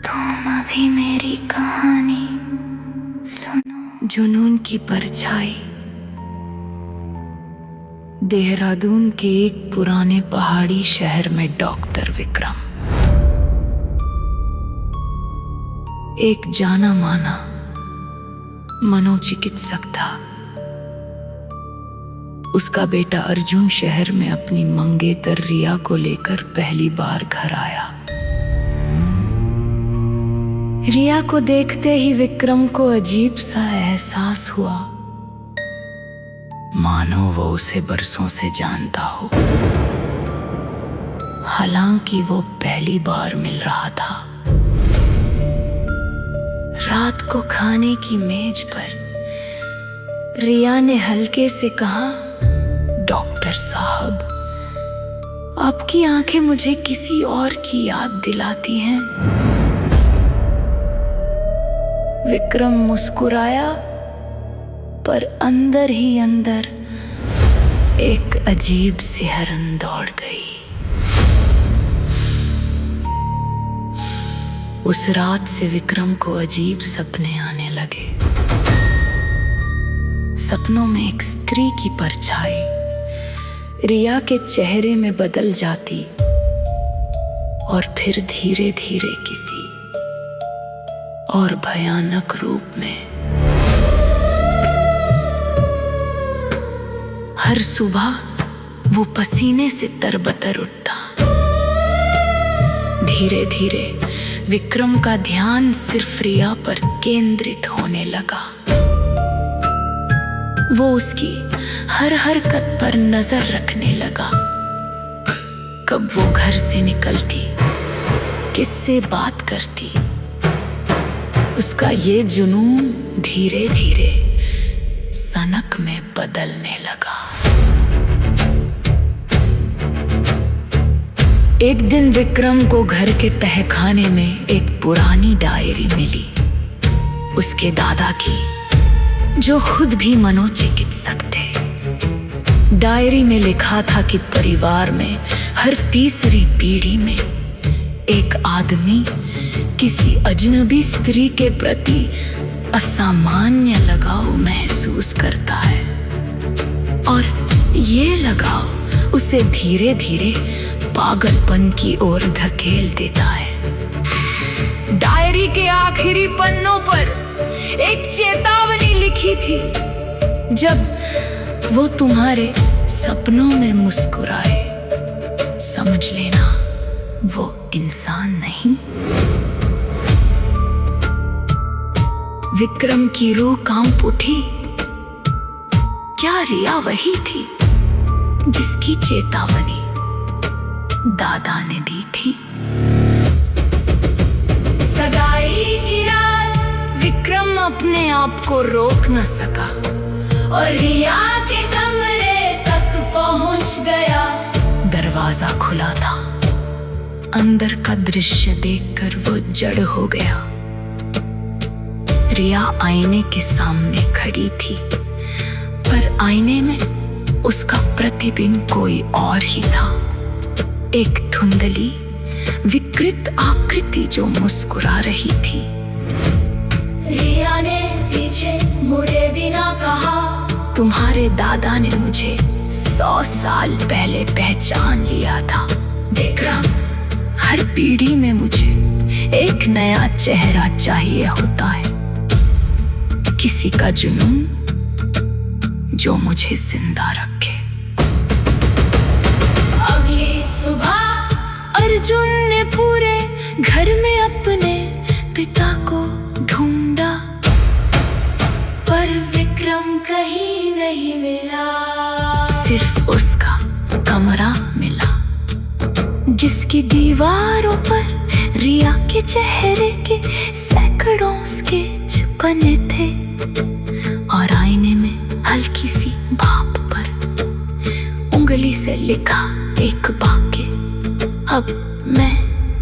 तुम अभी मेरी कहानी सुनो। जुनून की परछाई। देहरादून के एक पुराने पहाड़ी शहर में डॉक्टर विक्रम, एक जाना माना मनोचिकित्सक था। उसका बेटा अर्जुन शहर में अपनी मंगेतर रिया को लेकर पहली बार घर आया। रिया को देखते ही विक्रम को अजीब सा एहसास हुआ, मानो वो उसे बरसों से जानता हो। हालांकि वो पहली बार मिल रहा था। रात को खाने की मेज पर रिया ने हल्के से कहा, डॉक्टर साहब, आपकी आंखें मुझे किसी और की याद दिलाती हैं। विक्रम मुस्कुराया, पर अंदर ही अंदर एक अजीब सिहरन दौड़ गई। उस रात से विक्रम को अजीब सपने आने लगे। सपनों में एक स्त्री की परछाई रिया के चेहरे में बदल जाती और फिर धीरे धीरे किसी और भयानक रूप में। हर सुबह वो पसीने से तरबतर उठता। धीरे धीरे विक्रम का ध्यान सिर्फ रिया पर केंद्रित होने लगा। वो उसकी हर हरकत पर नजर रखने लगा। कब वो घर से निकलती, किससे बात करती। उसका ये जुनून धीरे धीरे सनक में बदलने लगा। एक दिन विक्रम को घर के तहखाने में एक पुरानी डायरी मिली, उसके दादा की, जो खुद भी मनोचिकित्सक थे। डायरी में लिखा था कि परिवार में हर तीसरी पीढ़ी में एक आदमी किसी अजनबी स्त्री के प्रति असामान्य लगाव महसूस करता है, और ये लगाव उसे धीरे धीरे पागलपन की ओर धकेल देता है। डायरी के आखिरी पन्नों पर एक चेतावनी लिखी थी, जब वो तुम्हारे सपनों में मुस्कुराए, समझ लेना वो इंसान नहीं। विक्रम की रूह कांप उठी। क्या रिया वही थी जिसकी चेतावनी दादा ने दी थी? सगाई की रात विक्रम अपने आप को रोक न सका और रिया के कमरे तक पहुंच गया। दरवाजा खुला था। अंदर का दृश्य देखकर वो जड़ हो गया। रिया आईने के सामने खड़ी थी, पर आईने में उसका प्रतिबिंब कोई और ही था। एक धुंधली विकृत आकृति जो मुस्कुरा रही थी। रिया ने पीछे मुड़े बिना कहा, तुम्हारे दादा ने मुझे 100 साल पहले पहचान लिया था विक्रम। हर पीढ़ी में मुझे एक नया चेहरा चाहिए होता है, किसी का जुनून जो मुझे जिंदा रखे। अगली सुबह अर्जुन ने पूरे घर में अपने पिता को ढूंढा, पर विक्रम कहीं नहीं मिला। सिर्फ उसका कमरा मिला, जिसकी दीवारों पर रिया के चेहरे के सैकड़ों स्केच बने थे, और आईने में हल्की सी भाप पर उंगली से लिखा एक वाक्य, अब मैं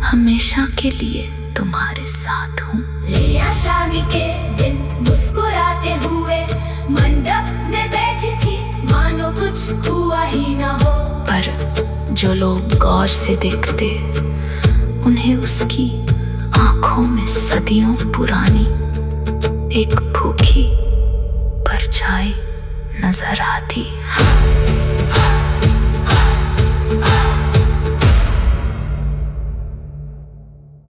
हमेशा के लिए तुम्हारे साथ हूँ। रिया शादी के दिन मुस्कुराते हुए मंडप में बैठी थी, मानो कुछ हुआ ही ना हो। पर जो लोग गौर से देखते, उन्हें उसकी आंखों आंखों में सदियों पुरानी एक भूखी परछाई नजर आती।